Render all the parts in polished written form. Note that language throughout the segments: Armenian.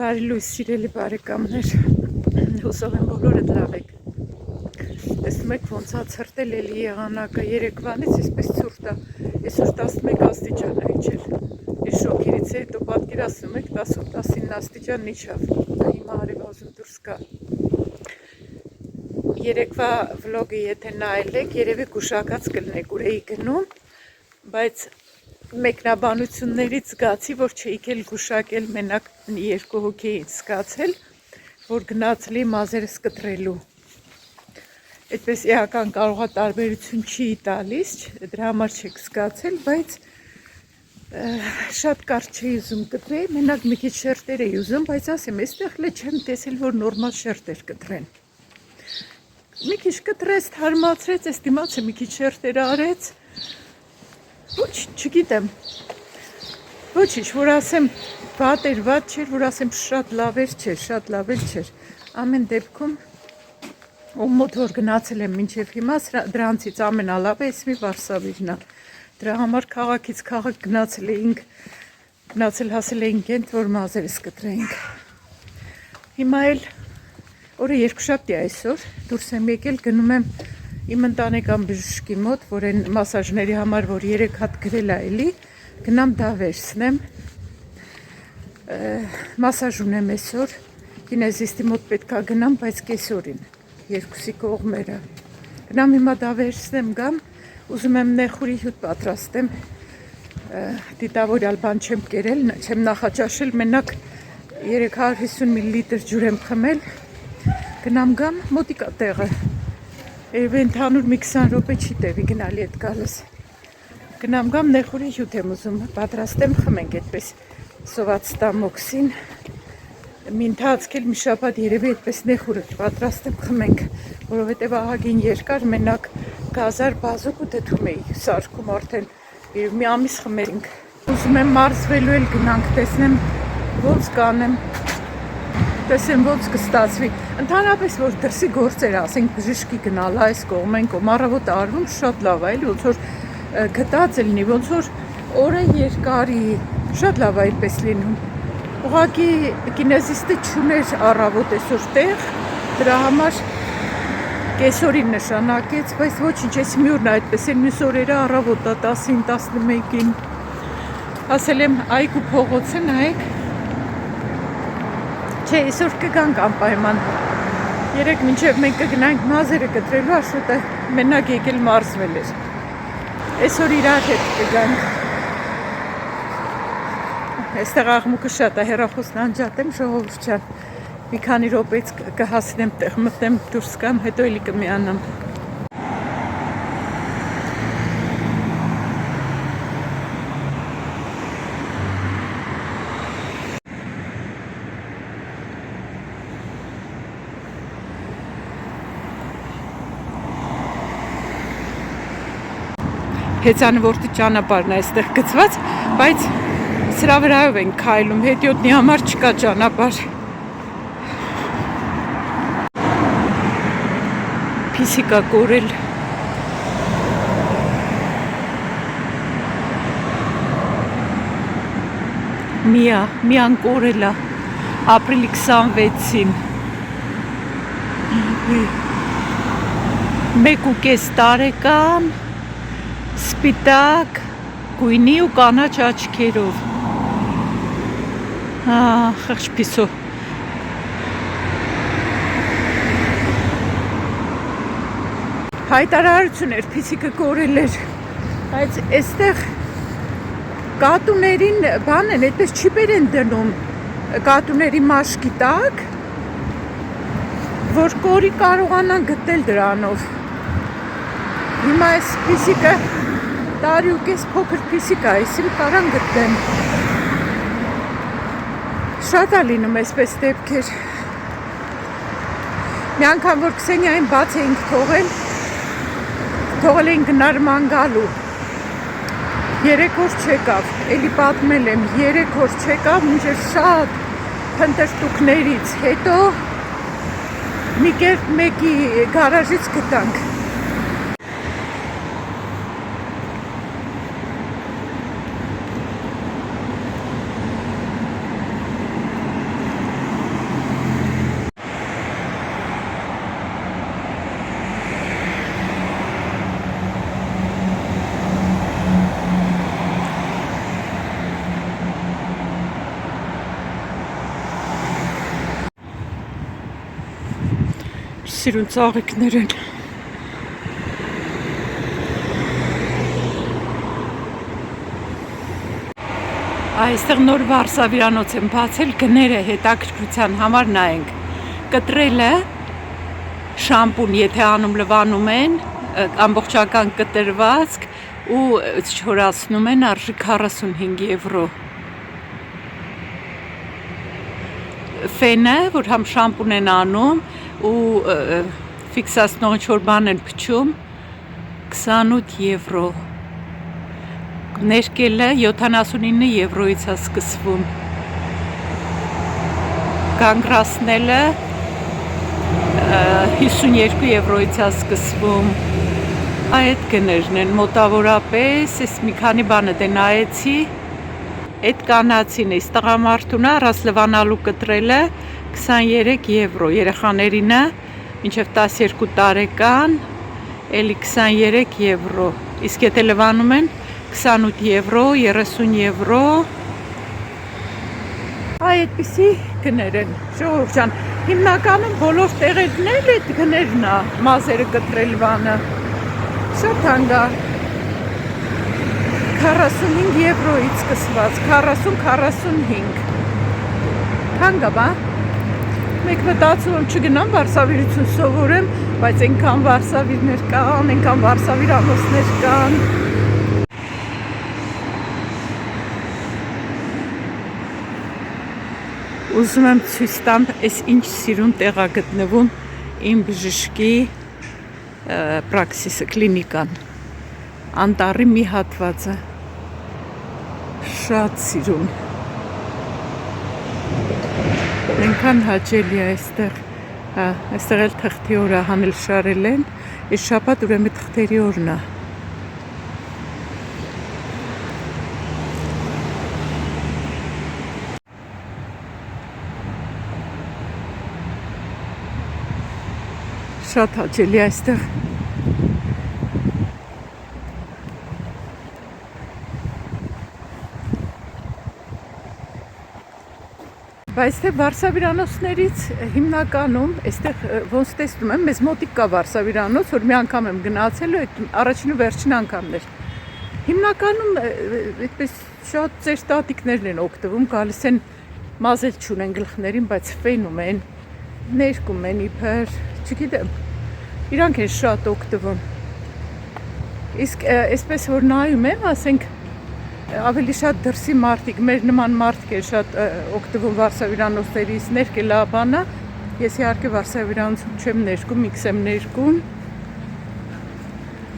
Բարի լույս սիրելի բարեկամներ, հուսով եմ բոլորդ լավ եք։ Տեսնում եք ոնց է ցրտել էլի եղանակը երեկվանից, այսպես ցուրտ է, այսօր 11 աստիճան է իջել։ Այս շոկերից հետո պատկերացնում եք 18-19 աստիճան իջավ։ Հիմա արևազուն դուրս կա։ Երեկվա վլոգը եթե նայել եք, երևի գուշակած կլնեք ուր էի գնում, բայց մեկնաբանություններից զգացի, որ չէի գուշակել, մենակ երկու հոգի էի զգացել, որ գնացել էի մազերս կտրելու։ Այդպես էական կարող է տարբերություն չի տալիս, դրա համար չեք զգացել, բայց շատ կարճ չէի ուզում կտրել, մենակ մի քիչ շերտեր էի ուզում, բայց ասեմ, այստեղ լե չեմ տեսել, որ նորմալ շերտեր կտրեն։ Մի քիչ կտրեց, թարմացրեց, այս դիմացը մի քիչ շերտեր արեց։ Ոչ, չգիտեմ, ոչինչ, որ ասեմ վատ էր, վատ չէր, որ ասեմ շատ լավ էր, չէր, շատ լավ էլ չէր, ամեն դեպքում ում մոտ որ գնացել եմ մինչև հիմա, դրանցից ամենալավը էս մի Վարշավիրն է, դրա համար քաղաքից քաղաք գնացել հասել էինք ենթ, որ մազերս կտրեինք, հիմա էլ օրը երկուշաբթի է այսօր, դուրս եմ եկել, գնում եմ իմ ընտանեկան բժշկի մոտ, որ այն մասաժների համար, որ 3 հատ գրել է էլի, գնամ դա վերցնեմ, մասաժ ունեմ այսօր, կինեզիստի մոտ պետք է գնամ, բայց կեսօրին, երկուսի կողմերը, գնամ հիմա դա վերցնեմ գամ, ուզում եմ նեխուրի հյութ պատրաստեմ, դիտավորյալ բան չեմ կերել, չեմ նախաճաշել, մենակ 350 մլ ջուր եմ խմել, գնամ գամ, մոտիկա տեղը, Երևի ընդհանուր մի 20 րոպե չի տևի գնալի հետ գալիս։ Գնամ գամ նեխուրի հյութ եմ ուզում պատրաստեմ, խմենք այդպես սոված տամոքսին։ Մի ընթացքել մի շաբաթ երևի այդպես նեխուրը պատրաստեմ, խմենք, որովհետև ահագին երկար մենակ գազար բազուկ ու դդում էի սարքում արդեն երևի մի ամիս խմերինք։ Ուզում եմ մարզվելու էլ գնանք, տեսնեմ ոնց կանեմ։ Տեսեմ ոնց կստացվի, ընդհանրապես որ դրսի գործեր, ասենք բժշկի գնալ, այս կողմ են կողմ, առավոտը արվում շատ լավ է, ոնց որ գտած է լինի, ոնց որ օրը երկարի, շատ լավ է այդպես լինում, ուղղակի կինեզիստը չուներ առավոտ այսօր տեղ, դրա համար կեսօրին նշանակեց, բայց ոչինչ, այս մյուրն է այդպես են մյուս օրերը առավոտը 10-ին, 11-ին, ասել եմ այգու փողոցը նայեք, Չէ, այսօր կգանք անպայման, երեկ մինչև մենք կգնանք մազերը կտրելու, Աշոտը մենակ եկել մարզվել էր, այսօր իրար հետ կգանք, այստեղ աղմուկը շատ է, հեռախոսն անջատեմ, ժողովուրդ ջան, մի քանի րոպեից կհասնեմ տեղ, մտնեմ դուրս կամ, հետո էլի կմիանամ։ Հեծանվորդի ճանապարհն է այստեղ գծված, բայց սրա վրայով են քայլում, հետիոտնի համար չկա ճանապարհ։ Փիսիկա կորել։ Միան կորել է, ապրիլի 26-ին։ 1.5 տարեկան, սպիտակ, գույնի ու կանաչ աչքերով, խղճ պիսո, հայտարարություն էր, փիսիկը կորել էր, բայց այստեղ կատուներին բան են, այդպես չիպեր են դնում, կատուների մաշկի տակ, որ կորի կարողանան գտնել դրանով, հիմա այս փիսիկը տարի ու կես փոքր փիսիկ է, այսին կարան գտնեմ, շատ է լինում այսպես դեպքեր, մի անգամ որ Քսենիային բաց էինք թողել էինք նարման գալու, 3 օր չեկավ, էլի պատմել եմ, 3 օր չեկավ, մինչև շատ փնտրտուքներից հետո մի կերպ մեկի գարաժից գտանք, սիրուն ծաղիկներ են։ Այստեղ նոր վարսավիրանոց են բացել, գները հետաքրքրության համար նայենք։ Կտրելը շամպուն, եթե անում լվանում են, ամբողջական կտրվածք ու չորացնում են, արժի 45 եվրո։ Ֆենը, որ համ շամպուն են անում ու ֆիքսացնող ինչ-որ բան են փչում, 28 եվրո։ Ներկելը 79 եվրոից է սկսվում։ Կանգրացնելը 52 եվրոից է սկսվում։ Այդ գներն են մոտավորապես, ես մի քանի բանը դե նայեցի, այդ կանացին էս տղամարդունը առանց լվանալու կտրելը 23 եվրո, երեխաներինը մինչև 12 տարեկան էլի 23 եվրո, իսկ եթե լվանում են 28 եվրո, 30 եվրո, այդպիսի գներ են, ժողովուրդ ջան, հիմնականում բոլոր տեղերն էլ այդ գներն է, մազերը կտրել բանը, շատ հանգա, 45 եվրոից սկսված, 40-45, հանգա բա, մեկ մտածում եմ չգնամ վարսավիրություն սովորեմ, բայց ենքան վարսավիրներ կան, ենքան վարսավիրանոցներ կան, ուզում եմ ցույց տամ, այս ինչ սիրուն տեղ է գտնվում իմ բժշկի պրակսիսը, կլինիկան, անտառի մի հատվածը, շատ սիրուն, այնքան հաճելի է այստեղ, այստեղ էլ թղթի օր է հանել շարել են, այս շաբաթ ուրեմն թղթերի օրն է։ Շատ հաճելի այստեղ։ Բայց թե վարսավիրանոցներից հիմնականում, այստեղ ոնց տեսնում եմ, մեզ մոտիկ կա վարսավիրանոց, որ մի անգամ եմ գնացել ու այդ առաջին ու վերջին անգամն էր։ Հիմնականում այդպես շատ ծեր տատիկներն են օգտվում, գալիս են մազել չունեն գլխներին, բայց ֆենում են, ներկում են իբր, չգիտեմ, իրանք են շատ օգտվում։ Իսկ այսպես որ նայում եմ, ասենք ավելի շատ դրսի մարդիկ, մեր նման մարդիկ են շատ օգտվում վարսավիրանոցներից, ներկելա բանը, ես իհարկե վարսավիրանոցում չեմ ներկում, միքս եմ ներկում,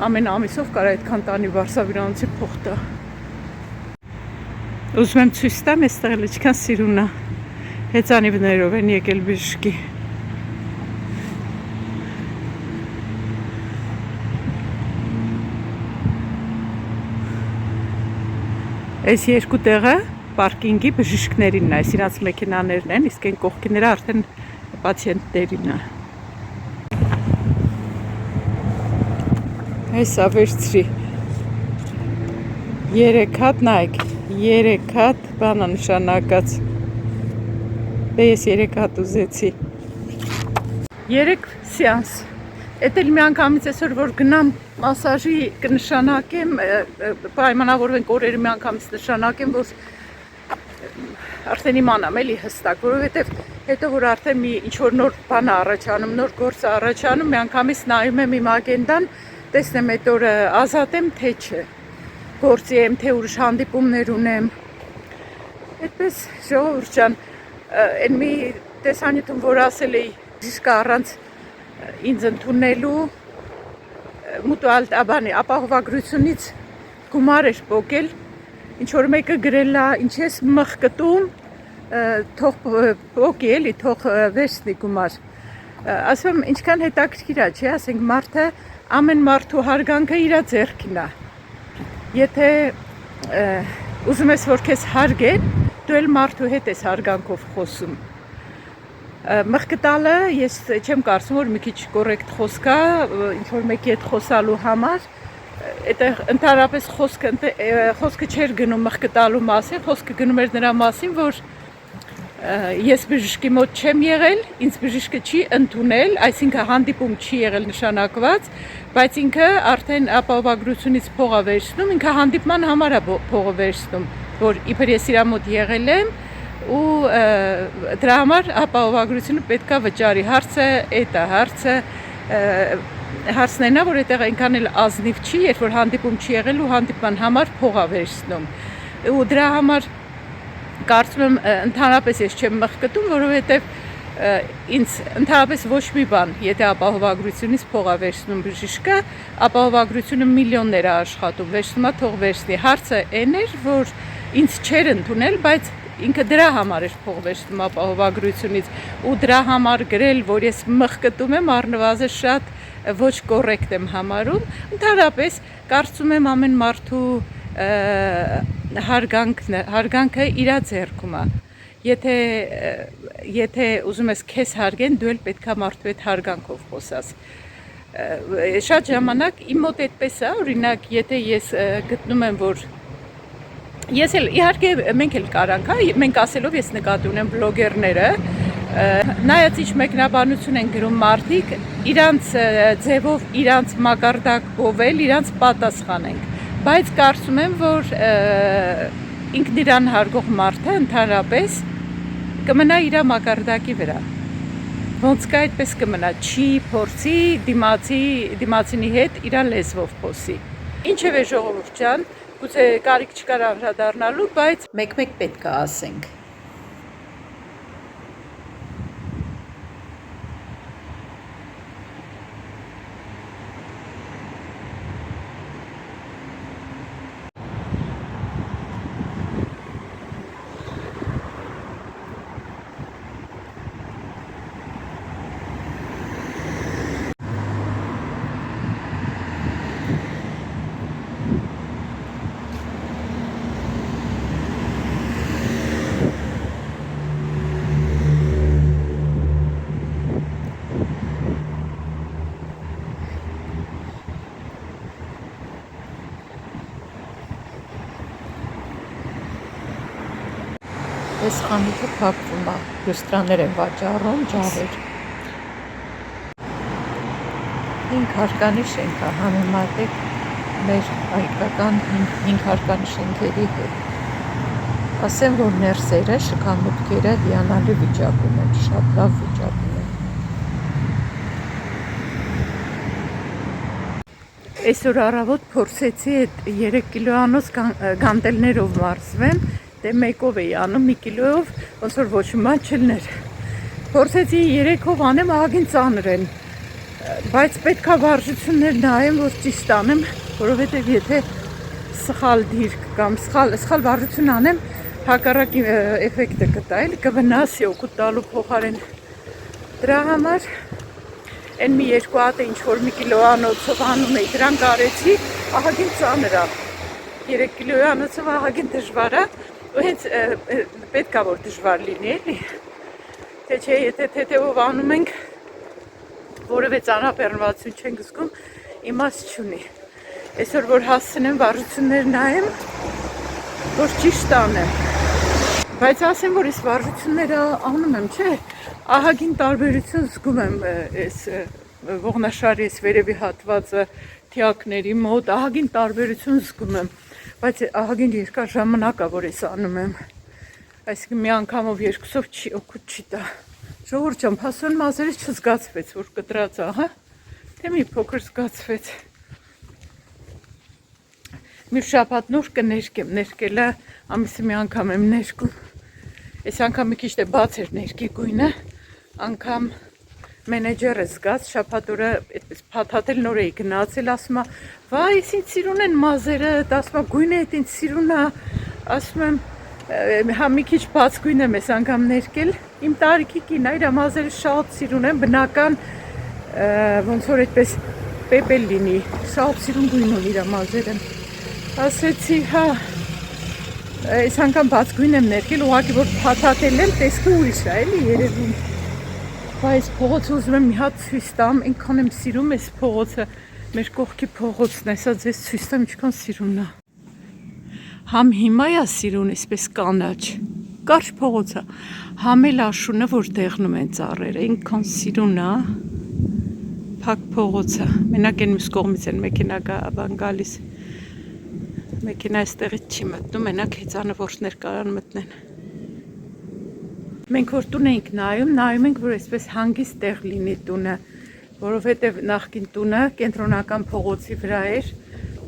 ամեն ամիսով կարա այդքան տանի վարսավիրանոցի փող տա։ Ուզում եմ ցույց տամ, այստեղ էլ ինչքան սիրուն է, հեծանիվներով են եկել բժշկի։ Այս երկու տեղը պարկինգի բժիշկներինն է, այս իրանց մեքենաներն են, իսկ այն կողքիները արդեն պացիենտներինն է։ Այսա վերցրի 3 հատ, նայեք, 3 հատ բանա նշանակած, դե ես 3 հատ ուզեցի, 3 սեանս, էդ էլ մի անգամից այսօր որ գնամ մասաժի կնշանակեմ, պայմանավորվենք օրերը մի անգամից նշանակեմ, որ արդեն իմանամ էլի հստակ, որովհետև հետո որ արդեն մի ինչ-որ նոր բան առաջանում, նոր գործ առաջանում, մի անգամից նայում եմ իմ ագենդան, տեսնեմ այդ օրը ազատ եմ, թե չէ, գործի եմ, թե ուրիշ հանդիպումներ ունեմ, այդպես ժողովուրդ ջան, այն մի տեսանյութում, որ ասել էի բժիշկը առանց ինձ ընդունելու մուտուալ ապահովագրությունից գումար էր պոկել, ինչ-որ մեկը գրել է, ինչ ես մխկտում, թող պոկի էլի, թող վերցնի գումար, ասում եմ, ինչքան հետաքրքիր է, չէ, ասենք մարդը, ամեն մարդու հարգանքը իրա ձեռքին է, եթե ուզում ես, որ քեզ հարգեն, դու էլ մարդու հետ ես հարգանքով խոսում, մխկտալը ես չեմ կարծում, որ մի քիչ կորեկտ խոսք է, ինչ-որ մեկի հետ խոսալու համար, ընդհանրապես խոսքը չէր գնում մխկտալու մասին, խոսքը գնում էր նրա մասին, որ Ես բժշկի մոտ չեմ եղել, ինձ բժիշկը չի ընդունել, այսինքն հանդիպում չի եղել նշանակված, բայց ինքը արդեն ապահովագրությունից փող է վերցնում, ինքը հանդիպման համար է փողը վերցնում, որ իբր ես իր մոտ եղել եմ ու դրա համար ապահովագրությունը պետք է վճարի։ Հարցը էդ է, հարցն այնա, որ այդտեղ այնքան էլ ազնիվ չի, երբ որ հանդիպում չի եղել ու հանդիպման համար փող է վերցնում։ Ու դրա համար կարծում եմ ընդհանրապես ես չեմ մխկտում, որովհետև ինձ ընդհանրապես ոչ մի բան, եթե ապահովագրությունից փող է վերցնում բժիշկը, ապահովագրությունը միլիոններ է աշխատում, վերցնում է թող վերցնի։ Հարցը այն էր, որ ինձ չէր ընդունել, բայց ինքը դրա համար էր փող վերցնում ապահովագրությունից ու դրա համար գրել, որ ես մխկտում եմ, առնվազն շատ ոչ կոռեկտ եմ համարում։ Ընդհանրապես կարծում եմ ամեն մարդու հարգանքը իր ձեռքում է։ Եթե ուզում ես քեզ հարգեն, դու էլ պետք է մարդու հետ հարգանքով խոսաս։ Շատ ժամանակ իմ մոտ այդպես է, օրինակ, եթե ես գտնում եմ, որ ես էլ իհարկե մենք էլ կարանք, մենք ասելով ես նկատի ունեմ բլոգերները, նայած ինչ մեկնաբանություն են գրում մարդիկ, իրանց ձևով, իրանց մակարդակ բովել, իրանց պատասխանենք։ Բայց կարծում եմ, որ ինքն իրան հարգող մարդը ընդհանրապես կմնա իր մակարդակի վրա։ Ոնց կա այդպես կմնա, չի փորձի դիմացինի հետ իր լեզվով խոսի։ Ինչևէ ժողովուրդ ջան, գուցե կարիք չկար անդրադառնալու, բայց մեկ-մեկ պետք է ասենք։ Այս խանութը փակվում է, լուստրաներ են վաճառում, ջահեր։ 5 հարկանի շենք է, համեմատեք մեր հայկական 5 հարկանի շենքերի հետ։ Ասեմ, որ ներսերը, շքամուտքերը հիանալի վիճակում են, շատ լավ վիճակում են։ Այսօր առավոտ փորձեցի այդ 3 կիլոանոց գանտելներով մարզվեմ, դե մեկով էի անում, 1 կիլոյով, ոնց որ ոչ մի բան չլներ։ Փորձեցի 3-ով անեմ, ահագին ծանր են, բայց պետք է վարժություններ նայեմ, որ ճիշտ անեմ, որովհետև եթե սխալ դիրք կամ սխալ վարժություն անեմ, հակառակ էֆեկտը կտա, էլի կվնասի օգուտ տալու փոխարեն։ Դրա համար այն մի 2 հատ ինչ որ 1 կիլոանոցով անում էի, դրանք արեցի, ահագին ծանր է։ 3 կիլոանոցով ահագին դժվար է, ու հենց պետք է որ դժվար լինի, էլի։ Թե չէ, եթե թեթևով անում ենք, որևէ ծանրաբեռնվածություն չենք զգում, իմաստ չունի։ Այսօր որ հասցնեմ վարժություններ նայեմ, որ ճիշտ անեմ։ Բայց ասեմ, որ այս վարժությունները անում եմ, չէ, ահագին տարբերություն զգում եմ այս ողնաշարի այս վերևի հատվածը թիակների մոտ, ահագին տարբերություն զգում եմ, բայց ահագին երկար ժամանակ է, որ ես անում եմ, այսինքն մի անգամով երկուսով օգուտ չի տա։ Ժողովուրդ ջան, փաստորեն մազերից չզգացվեց, որ կտրած է, հա, թե մի փոքր զգացվեց։ Մի շաբաթ նոր կներկեմ, ներկելը ամիսը մի անգամ եմ ներկում։ Այս անգամ մի քիչ բաց էր ներկի գույնը, անգամ մենեջերը զգաց, շաբաթ օրը այդպես փաթաթել նոր էի գնացել, ասում է, վայ, ես ինձ սիրուն են մազերը, ասում է, գույնը էդ ինձ սիրուն է, ասում եմ, հա մի քիչ բաց գույն եմ այս անգամ ներկել, իմ տարիքի կին է, իր մազերը շատ սիրուն են, բնական, ոնց որ այդպես պեպել լինի, շատ սիրուն գույն ունի իր մազերը։ Ասեցի, հա, այս անգամ բաց գույն եմ ներկել, ուղղակի որ փաթաթել եմ, տեսքը ուրիշ է, էլի երևում։ Բայց փողոցը ուզում եմ մի հատ ցույց տամ, այնքան եմ սիրում այս փողոցը, մեր կողքի փողոցն է, սա ձեզ ցույց տամ ինչքան սիրուն է։ Համ հիմա է սիրուն, այսպես կանաչ, Կարճ փողոցը, համել աշունը, որ դեղնում են ծառերը, ինքան սիրուն է, փակ փողոցը, մենակ են մյուս կողմից են մեքենա բան գալիս, մեքենա այստեղից չի մտնում, մենակ հեծանվորդներ կարան մտնեն։ Մենք որ տուն էինք նայում ենք, որ այսպես հանգիստ տեղ լինի տունը, որովհետև նախկին տունը կենտրոնական փողոցի վրա էր,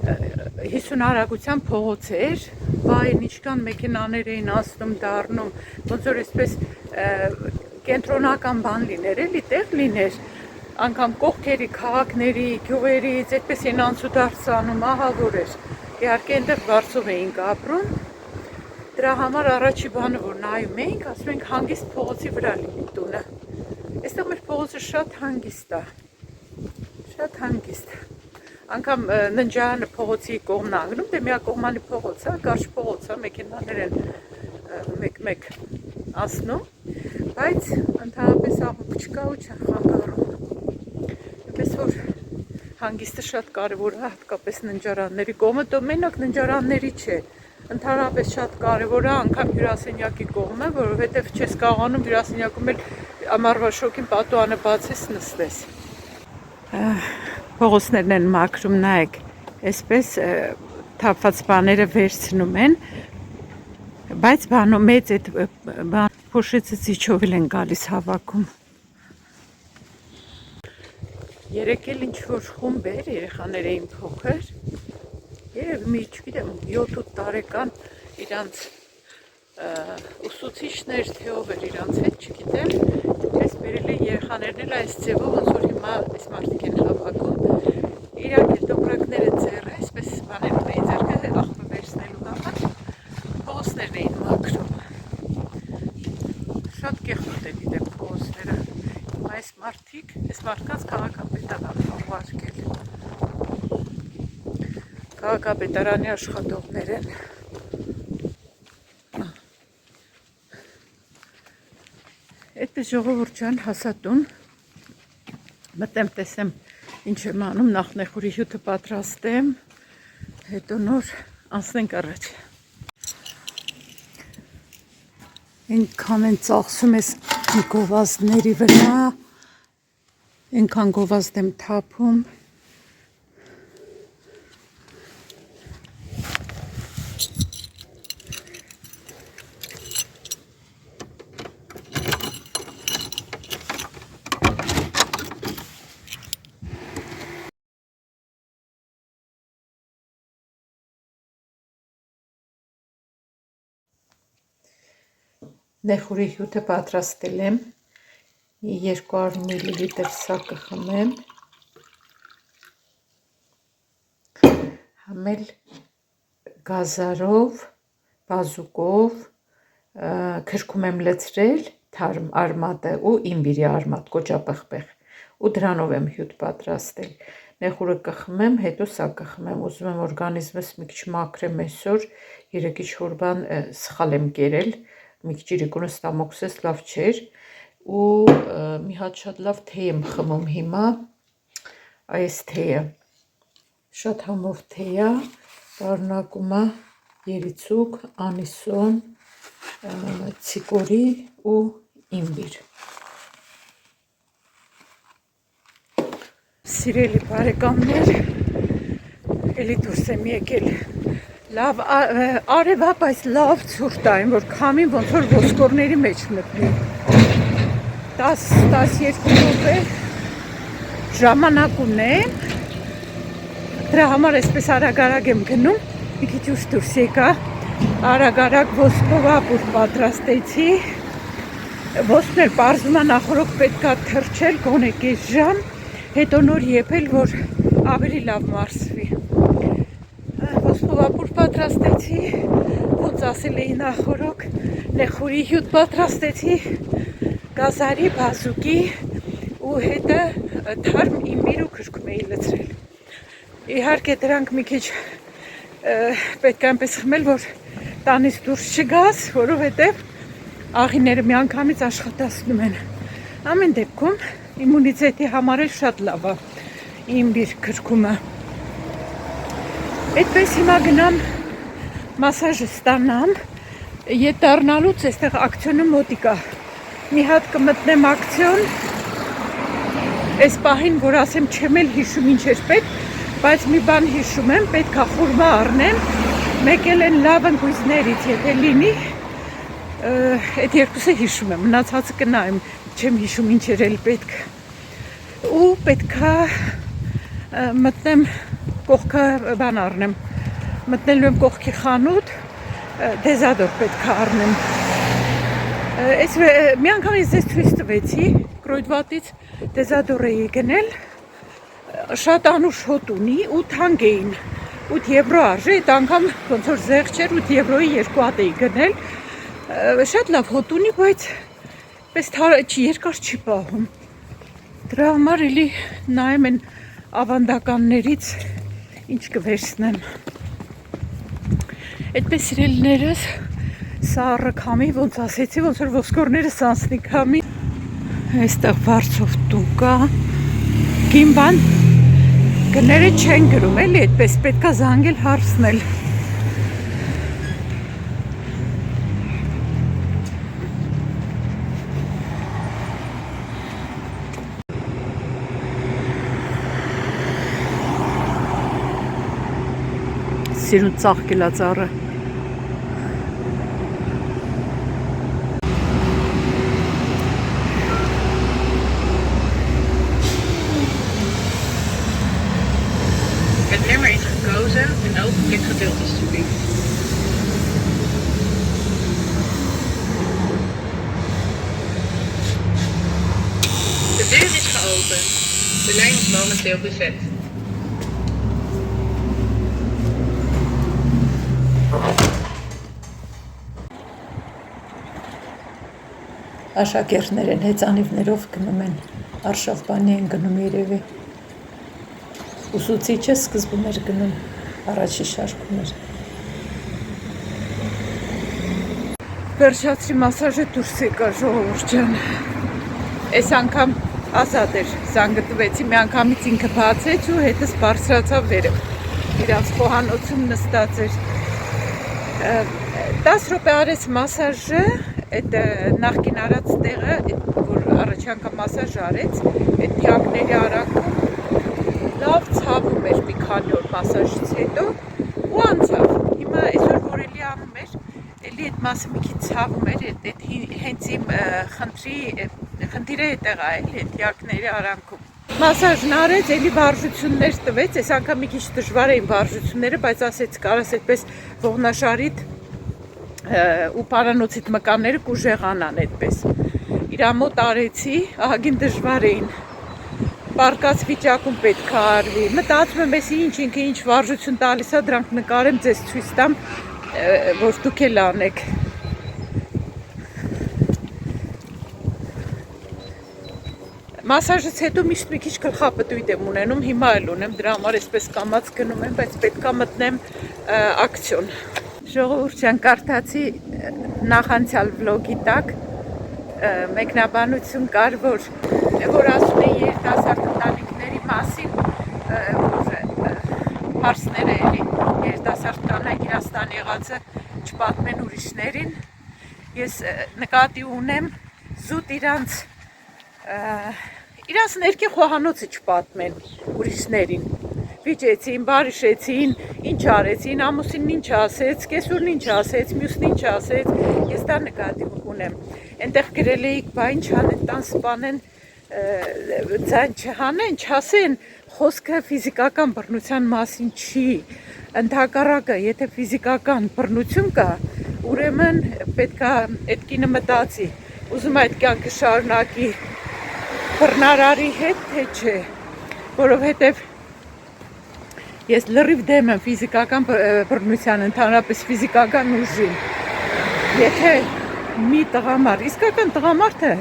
50 արագության փողոց էր, վայր ինչքան մեքենաներ էին անցնում դառնում, ոնց որ այսպես կենտրոնական բան լիներ, էլի տեղ լիներ, անգամ կողքերի, քաղաքների, գյուղերից, այդպես են անցուդարձ անում, ահավոր էր, իհարկե այնտեղ բարձով էինք ապրում, դրա համար առաջի բանը, որ նայում էինք, ասում ենք հանգիստ փողոցի վրա լինի տունը, այստեղ մեր փողոցը շատ հանգիստ է, շատ հանգիստ, անգամ ննջարանը փողոցի կողմն անգնում, դե միակողմանի փողոց է, կարճ փողոց է, մեքենաներ են մեկ-մեկ անցնում, բայց ընդհանրապես աղմուկ չկա ու չեն խանգարում, այնպես որ հանգիստը շատ կարևոր է, հատկապես ննջարանների կողմը, դու մենակ ննջարանների չէ, ընդհանրապես շատ կարևոր է, անգամ հյուրասենյակի կողմը, որովհետև չես կարողանում հյուրասենյակում էլ ամառվա շոգին պատուհանը բացես նստես։ Փողոցներն են մաքրում, նայեք, այսպես թափված բաները վերցնում են, բայց բանում մեծ այդ փոշեցիչով են գալիս հավաքում։ Երեկ էլ ինչ-որ խումբ էր, երեխաներ էին փոքր, երև մի, չգիտեմ, 7-8 տարեկան իրանց ուսուցիչներ, թե ով էր իրանց հետ, չգիտեմ, ես բերել են երեխաներն էլ այս ձևով, ոնց որ հիմա այս մարդիկ են հավաքում, իրանք էլ տոպրակները ձեռը, այսպես բաներում էին ձեռքը, աղբը վերցնելու համար, փողոցներն էին մաքրում, շատ կեղտոտ է դիտեմ փողոցները, հիմա այս մարդիկ, այս մարդկանց քաղաքապետարան ուղարկել, քաղաքապետարանի աշխատողներ են, այդպես ժողովուրդ ջան, հասա տուն, մտեմ տեսեմ ինչ եմ անում, նախ նեխուրի հյութը պատրաստեմ, հետո նոր անցնենք առաջ։ Այնքան են ծախսում ես գովազդների վրա, այնքան գովազդ եմ թափում, նեխուրի հյութը պատրաստել եմ, 200 մլ սա կխմեմ, համել գազարով, բազուկով, քրքում եմ լցրել թարմ արմատը ու իմբիրի արմատ, կոճապղպեղ ու դրանով եմ հյութ պատրաստել, նեխուրը կխմեմ, հետո սա կխմեմ, ուզում եմ օրգանիզմս մի քիչ մաքրեմ այսօր, երեկի ինչ-որ բան սխալ եմ կերել, մի քիչ իրիկունը ստամոքսես լավ չէր ու մի հատ շատ լավ թեյ եմ խմում հիմա, այս թեյը, շատ համով թեյ է, պարունակում է երիցուկ, անիսոն, ցիկորի ու իմբիր։ Սիրելի բարեկամներ, էլի դուրս եմ եկել, լավ արև է, բայց լավ ցուրտ է, որ քամին ոնց որ ոսկորների մեջ մտնի, 10-12 րոպե ժամանակ ունեմ, դրա համար այսպես արագ եմ գնում, մի քիչ ուշ դուրս եկա, արագ ոսկով ապուր պատրաստեցի, ոսկն էլ պարզվում է նախորդ պետք է թրջել գոնե կես ժամ, հետո նոր եփել, որ ավելի լավ մարսվի, ոսկով ապուր պատրաստեցի, ոնց ասել էի նախորդ, նեխուրի հյութ պատրաստեցի, գազարի, բազուկի ու հետը թարմ իմբիր ու քրքում էի լցրել, իհարկե դրանք մի քիչ պետք է այնպես խմել, որ տանից դուրս չգաս, որովհետև աղիները միանգամից աշխատացնում են, ամեն դեպքում իմունիտետի համար էլ շատ լավ է իմբիր քրքումը, այդպես հիմա գնամ մասաժ ստանամ, Ետ դառնալուց այստեղ ակցիոնը մոտիկ է։ Մի հատ կմտնեմ ակցիոն, այս պահին, որ ասեմ չեմ էլ հիշում ինչ էր պետք, բայց մի բան հիշում եմ, պետք է խուրմա առնեմ, մեկ էլ են լավ ընկույզներից, եթե լինի, այդ երկուսը հիշում եմ, մնացածը կնայեմ, չեմ հիշում ինչ էր էլ պետք, ու պետք է մտնեմ կողքը բան առնեմ, մտնելու եմ կողքի խանութ, դեզադոր պետք է առնեմ, մի անգամ ես ձեզ ցույց տվեցի, Կրոյդվատից դեզադոր էի գնել, շատ անուշ հոտ ունի, 8 հանգ էին, 8 եվրո արժե, այդ անգամ ոնց որ զեղ չէր, 8 եվրոյի 2 հատ էի գնել, շատ լավ հոտ ունի, բայց պես երկար չի պահում, դրա համար էլի նայեմ են ավանդականներից ինչ կվերցնեմ, այդպես սիրելիներս, սա առաքամի, ոնց ասեցի, ոնց որ ոսկորները սանսնի քամի, այստեղ բարձով տուն կա, գիմբան, գները չեն գրում, էլի այդպես պետք է զանգել հարցնել։ Սիրուն ծաղկել է ծառը։ Het nummer is gekozen en openlijk gedeeld alstublieft. De deur is geopend. De lijn is momenteel bezet. Աշակերտներ են հեծանիվներով գնում են, արշավբանի են գնում երևի։ Ուսուցիչը սկզբում էր գնում, առաջի շարքում էր։ Վերջացրի մասաժը դուրս եկա ժողովուրդ ջան։ Այս անգամ ազատ էր, զանգը տվեցի, մի անգամից ինքը բացեց ու հետս բարձրացավ վերև։ Իրանց խոհանոցում նստած էր։ 10 րոպե արեց մասաժը, այդ նախկին արած տեղը, որ առաջի անգամ մասաժ արեց, այդ թիակների արանքում լավ ցավում էր մի քանի օր մասաժից հետո ու անցավ։ Հիմա այսօր որ էլի անում էր, էլի այդ մասը մի քիչ ցավում էր, այդ հենց իմ խնդիրը այդտեղ է, էլի այդ թիակների արանքում։ Մասաժն արեց, էլի վարժություններ տվեց, այս անգամ մի քիչ դժվար էին վարժությունները, բայց ասեց կարաս այդպես ողնաշարիդ ու պարանոցիդ մկանները կուժեղանան այդպես։ Իրա մոտ արեցի, ահագին դժվար էին։ Պարկած վիճակում պետք է արվի։ Մտածում եմ, էսի ինքը ինչ վարժություն տալիս է, դրանք նկարեմ, ձեզ ցույց տամ, որ դուք էլ անեք։ Մասաժից հետո միշտ մի քիչ գլխապտույտ եմ ունենում, հիմա էլ ունեմ, դրա համար այսպես կամած գնում եմ, բայց պետք է մտնեմ ակցիոն։ Ժողովուրդ ջան, կարդացի նախանցյալ վլոգի տակ մեկնաբանություն կար, որ ասում է երիտասարդ ընտանիքների մասին, որ հարցները էլի երիտասարդ կանայք Իրաստան եղածը չպատմեն ուրիշներին։ Ես նկատի ունեմ զուտ իրանց ներքի խոհանոցը չպատմեն ուրիշներին։ Վիճեցին, բարիշեցին, ինչ արեցին, ամուսինն ինչ ասեց, կեսուրն ինչ ասեց, մյուսն ինչ ասեց, ես դա նկատի ունեմ։ Այնտեղ գրել էիք, բա ինչ անեն, տան սպանեն, ձայն չհանեն, չասեն, խոսքը ֆիզիկական բռնության մասին չի։ Ընդհակառակը, եթե ֆիզիկական բռնություն կա, ուրեմն պետք է այդ կինը մտածի, ուզում այդ կյանքը շարունակի բռնարարի հետ, թե չէ, որովհետև ես լրիվ դեմ եմ ֆիզիկական բռնության, ընդհանրապես ֆիզիկական ուժին։ Եթե մի տղամարդ, իսկական տղամարդը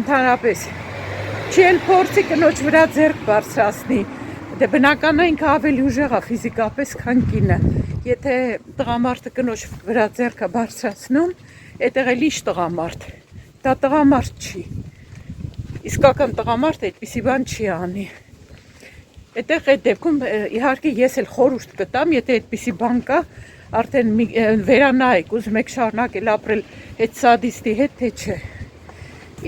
ընդհանրապես չի էլ փորձի կնոջ վրա ձեռք բարձրացնի, դե բնական է ինքը ավելի ուժեղ է ֆիզիկապես, քան կինը։ Եթե տղամարդը կնոջ վրա ձեռքը բարձրացնում, այդտեղ էլ ինչ տղամարդ, դա տղամարդ չի։ Իսկական տղամարդը այդպիսի բան չի անի։ Այդտեղ այդ դեպքում իհարկե ես էլ խորհուրդ կտամ, եթե այդպիսի բան կա, արդեն վերանայեք, ուզում եք շարունակել ապրել այդ սադիստի հետ, թե չէ։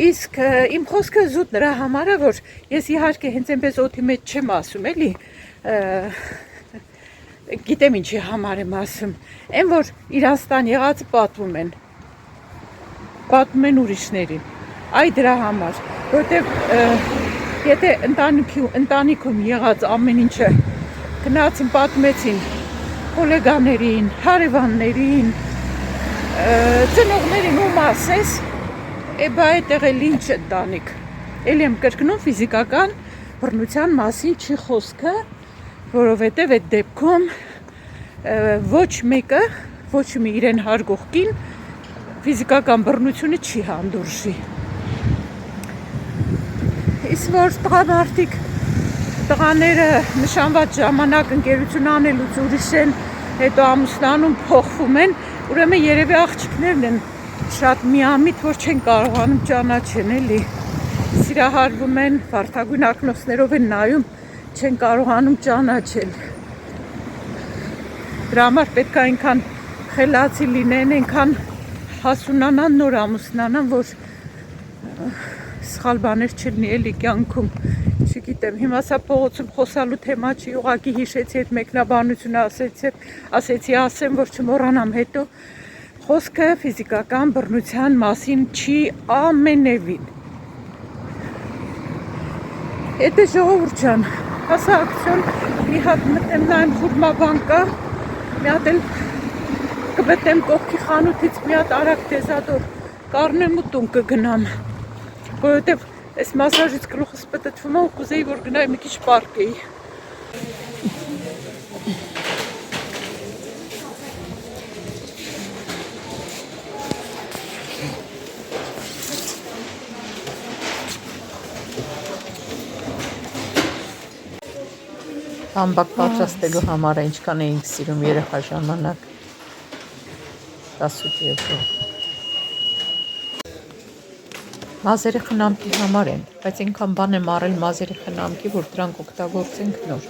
Իսկ իմ խոսքը զուտ նրա համար է, որ ես իհարկե հենց այնպես օդի մեջ չեմ ասում, էլի, գիտեմ ինչի համար եմ ասում, այն որ Իրանստան եղածը պատմում են ուրիշներին, այ դրա համար, որտեղ եթե ընտանիքում եղած ամեն ինչը գնացին պատմեցին գոլեգաներին, հարևաններին, ծնողներին ու մասես, բա այդտեղ էլ ինչ ընտանիք, էլ եմ կրկնում ֆիզիկական բռնության մասին չի խոսքը, որովհետև այդ դեպքում ոչ մեկը, ոչ մի իրեն հարգող կին ֆիզիկական բռնությունը չի հանդուրժի։ Իսկ որ տղամարդիկ տղաները նշանված ժամանակ ընկերություն անելուց ուրիշ են, հետո ամուսնանում փոխվում են, ուրեմն երևի աղջիկներն են շատ միամիտ, որ չեն կարողանում ճանաչեն, էլի, սիրահարվում են, վարդագույն ակնոցներով են նայում, չեն կարողանում ճանաչել։ Դրա համար պետք է այնքան խելացի լինեն, այնքան հասունանան, նոր ամուսնանան, որ սխալ բաներ չլինի էլի կյանքում, չգիտեմ, հիմա սա փողոցում խոսալու թեմա չի, ուղղակի հիշեցի այդ մեկնաբանությունը ասեմ, որ չմոռանամ հետո, խոսքը ֆիզիկական բռնության մասին չի ամենևին։ Եթե ժողովուրդ ջան, հասա ակցիոն, մի հատ մտեմ նայեմ խուրմաբան կա, մի հատ էլ կմտեմ կողքի խանութից մի հատ արագ դեզադոր կառնեմ ու տուն կգնամ, որովհետև այս մասաժից գլուխս պտտվում է ու կուզեի, որ գնայի մի քիչ պարկեի։ Համբակ պատրաստելու համար ինչքան էինք սիրում երեխա ժամանակ 18 եվրո։ Մազերի խնամքի համար են, բայց այնքան բան եմ առել մազերի խնամքի, որ դրանք օգտագործենք նոր։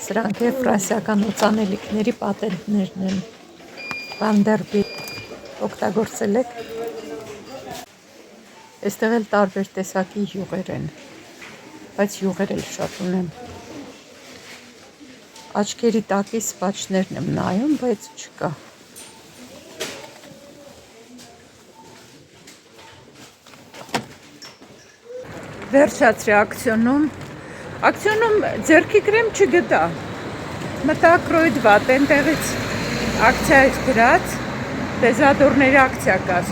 Սրանք է ֆրանսիական օծանելիքների պատենտներն են։ Վանդերբիլտ օգտագործել եք։ Այստեղ էլ տարբեր տեսակի յուղեր են, բայց յուղեր էլ շատ ունեմ։ Աչքերի տակի սպաչներն եմ նայում, բայց չկա։ Վերջացրի ակցիոնում ձեռքի կրեմ չգտա, մտա Կրոյդվատ, այնտեղից ակցիա էր դրած, դեզադորների ակցիա կար,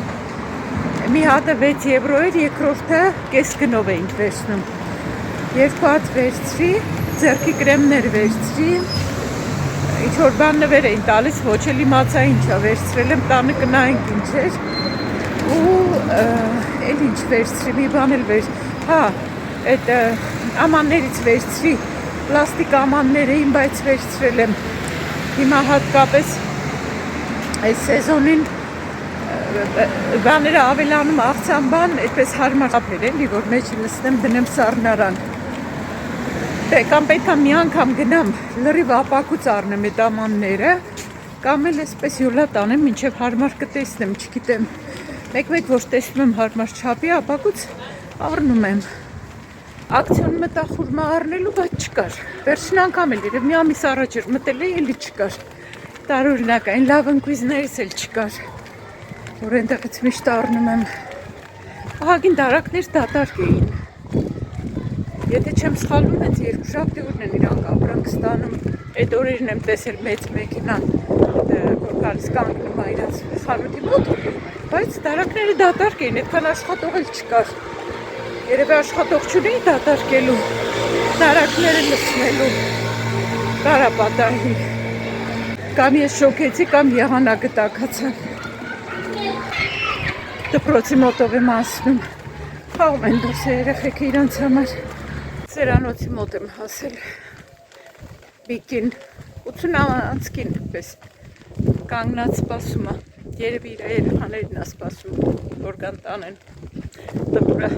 մի հատը 6 եվրո էր, երկրորդը կես գնով էինք վերցնում, երկու հատ վերցրի, ձեռքի կրեմներ վերցրի, ինչ-որ բան նվեր էին տալիս, ոչ էլ իմացա ինչա, վերցրել եմ տանը կնայինք ինչ էր, ու էլ ինչ վերցրի, մի բան էլ այդ ամաններից վերցրի, պլաստիկ ամաններ էին, բայց վերցրել եմ, հիմա հատկապես այս սեզոնին բաները ավելանում աղցան բան, այդպես հարմար ապեր էլի, որ մեջ լսնեմ դնեմ սառնարան։ Կամ պետք է մի անգամ գնամ, լրիվ ապակուց առնեմ այդ ամանները, կամ էլ այսպես յոլա տանեմ, մինչև հարմար կտեսնեմ, չգիտեմ։ Մեկ-մեկ որ տեսնում եմ հարմար չափի ապակուց, առնում եմ։ Ակցիոն մտա խուրմա առնելու, բայց չկար։ Վերջին անգամ էլ երև մի ամիս առաջ էր մտել էլի չկար։ Տարօրինակ այն լավ ընկույզներից էլ չկար, որ այնտեղից միշտ առնում եմ։ Ահագին դարակներ դատարկ էին։ Եթե չեմ սխալվում, հենց երկուշաբթի օրն են իրանք ապրանք ստանում, այդ օրերին եմ տեսել մեծ մեքենան, որ գալիս կանգնում է իրաց խանութի մոտ, բայց դարակները դատարկ էին, այդքան աշխատող էլ չկար։ Երևի աշխատող չունեի դատարկելու, դարակները լցնելու, կարապատահի, կամ ես շոքեցի, կամ եղանակը տաքացան։ Դպրոցի մոտով եմ ասնում, խաղում են դուրս երեխեքը իրանց համար, սերանոցի մոտ եմ հասել, բիկին, 80 անցքին պես կանգնած սպասում է, երևի իր երեխաներին է սպասում, որ գան տանեն։ տղուրա։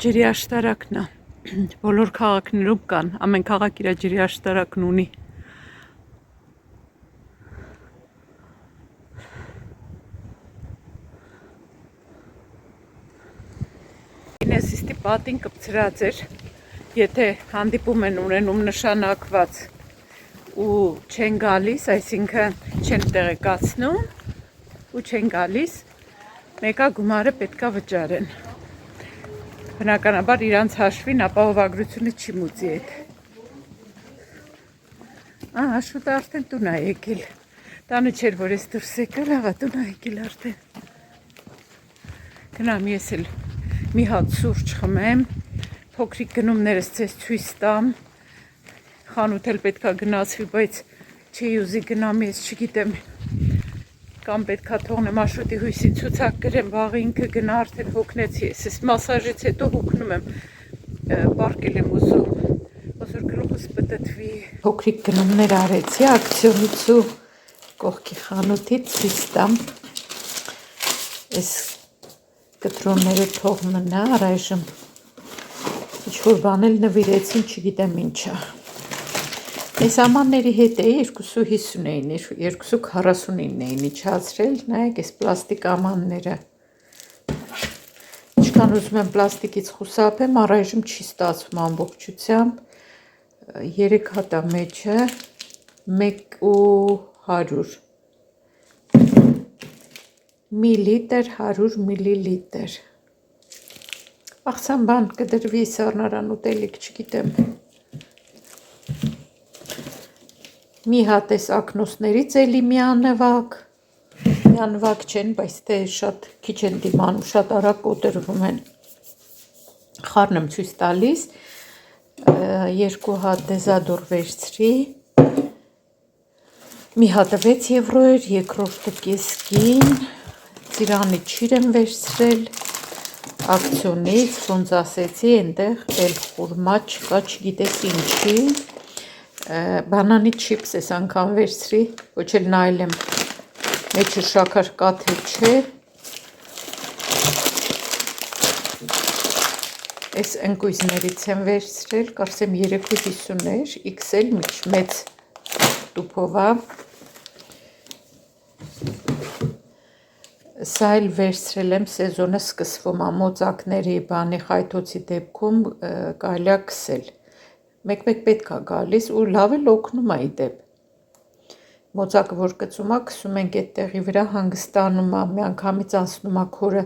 Ջրի աշտարակն է, բոլոր քաղաքներում կան, ամեն քաղաք իր ջրի աշտարակն ունի։ Գինեսիստի պատին կպցրած էր, եթե հանդիպում են ունենում նշանակված ու չեն գալիս, այսինքն չեն տեղեկացնում ու չեն գալիս, մեկա գումարը պետքա վճարեն։ Բնականաբար իրանց հաշվին ապահովագրությունը չի մուծի այդ։ Աշուտը արդեն տուն է եկել։ Տանը չէր, որ ես դուրս եկել, աղա տուն է եկել արդեն։ Գնամ ես էլ մի հատ սուրճ խմեմ, փոքրիկ գնումներս ցես ցույց տամ։ Խանութ էլ պետքա գնացվի, բայց չի ուզի գնամ, ես չգիտեմ։ Կամ պետքա թողնեմ Աշոտի հույսի ցուցակ գրեմ, վաղը ինքը գնա, արդեն հոգնեցի ես, ես մասաժից հետո հոգնում եմ, պարկել եմ ուզում, ոսոր գլուխս պտտվի։ Փոքրիկ գնումներ արեցի, ակցիոնից ու կողքի խանութից ցույց տամ, ես կտրոնները թող մնա, առայժմ ինչ-որ բան էլ նվիրեցին, չգիտեմ ինչա։ Այս ամանների հետ էի 250 էին, 249 էին իջացրել, նայեք այս պլաստիկ ամանները։ Ինչքան ուզում եմ պլաստիկից խուսափեմ, առայժմ չի ստացվում ամբողջությամբ, 3 հատա մեջը, 1.100 միլիտր, 100 միլիլիտր։ Աղցան բան կդրվի սառնարան ուտելիք, չգիտեմ։ Մի հատ էս ակնոսներից էլի միանվակ չեն, բայց թե շատ քիչ են դիմանում, շատ արագ կոտրվում են։ Խառն եմ ցույց տալիս, 2 հատ դեզադոր վերցրի, մի հատը 6 եվրո էր, երկրորդը կեսկին, ծիրանի չիր եմ վերցրել, ակցիոնից, ոնց ասեցի, այնտեղ էլ խուրմա չկա, չգիտես ինչի, բանանի չիպս ես անգամ վերցրի, ոչ էլ նայել եմ, մեջը շաքար կա թե չէ, այս ընկույզներից եմ վերցրել, կարծեմ 3.50 էր, XL մեծ տուփովա, սա էլ վերցրել եմ սեզոնը սկսվում, մոծակների բանի խայթոցի դեպքում կարելի է քսել։ Մեկ-մեկ պետք է գալիս ու լավ էլ օգնում է ի դեպ։ Մոծակը որ կծում է, քսում ենք այդ տեղի վրա, հանգստանում է, մի անգամից անցնում է քորը,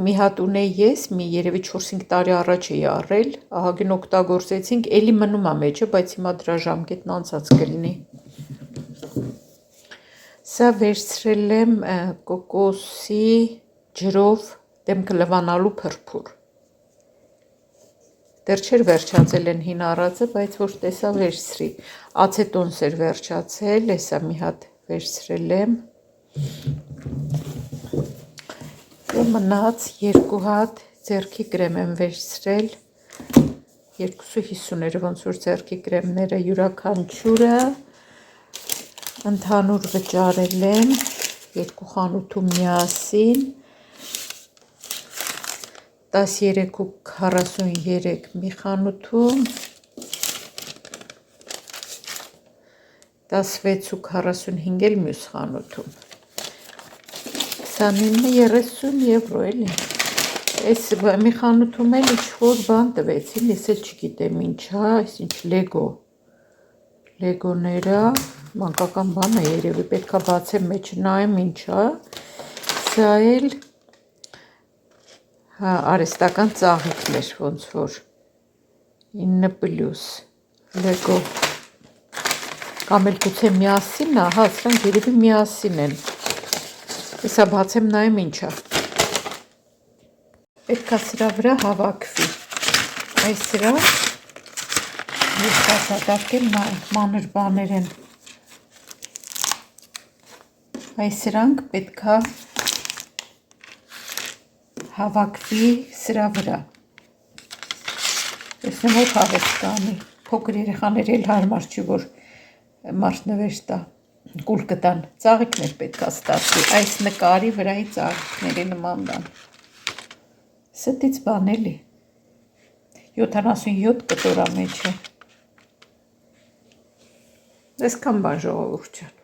մի հատ ունեի ես, մի երևի 4-5 տարի առաջ էի առել, ահագին օգտագործեցինք, էլի մնում է մեջը, բայց հիմա դրա ժամկետն անցած կլինի։ Սա վերցրել եմ կոկոսի ջրով դեմքը լվանալու փրփուր։ Դեռ չէր վերջացել են հին առածը, բայց որ տեսա վերցրի, ացետոնս էր վերջացել, հեսա մի հատ վերցրել եմ, ու մնաց 2 հատ ձեռքի կրեմ եմ վերցրել, 2.50 էր, ոնց որ ձեռքի կրեմները յուրաքանչյուրը, ընդհանուր վճարել եմ 2 խանութում միասին, 13.43 մի խանութում, 16.45 էլ մյուս խանութում, 29.30 եվրո էլի, այս մի խանութում էլ ինչ-որ բան տվեցին, ես էլ չգիտեմ ինչա, այս ինչ լեգոները, մանկական բան է երևի, պետք է բացեմ մեջը նայեմ ինչա, սա էլ արեստական ծաղիկներ, ոնց որ 9+, լեգո, կամ էլ գուցե միասին է, սրանք երևի միասին են, հեսա բացեմ նայեմ ինչա, պետք է սրա վրա հավաքվի, այս սրա, ես բացատարկեմ մանր բաներ են, այս սրանք պետք է հավաքվի սրա վրա, Տեսնեմ որ հավես կանի, փոքր երեխաներ էլ հարմար չի, որ մարդ նվեր տա, կուլ կտան, ծաղիկներ պետք է ստացվի, այս նկարի վրայի ծաղիկների նման բան, ստից բան էլի, 77 կտորա մեջ է, այսքան բան ժողովուրդ ջան,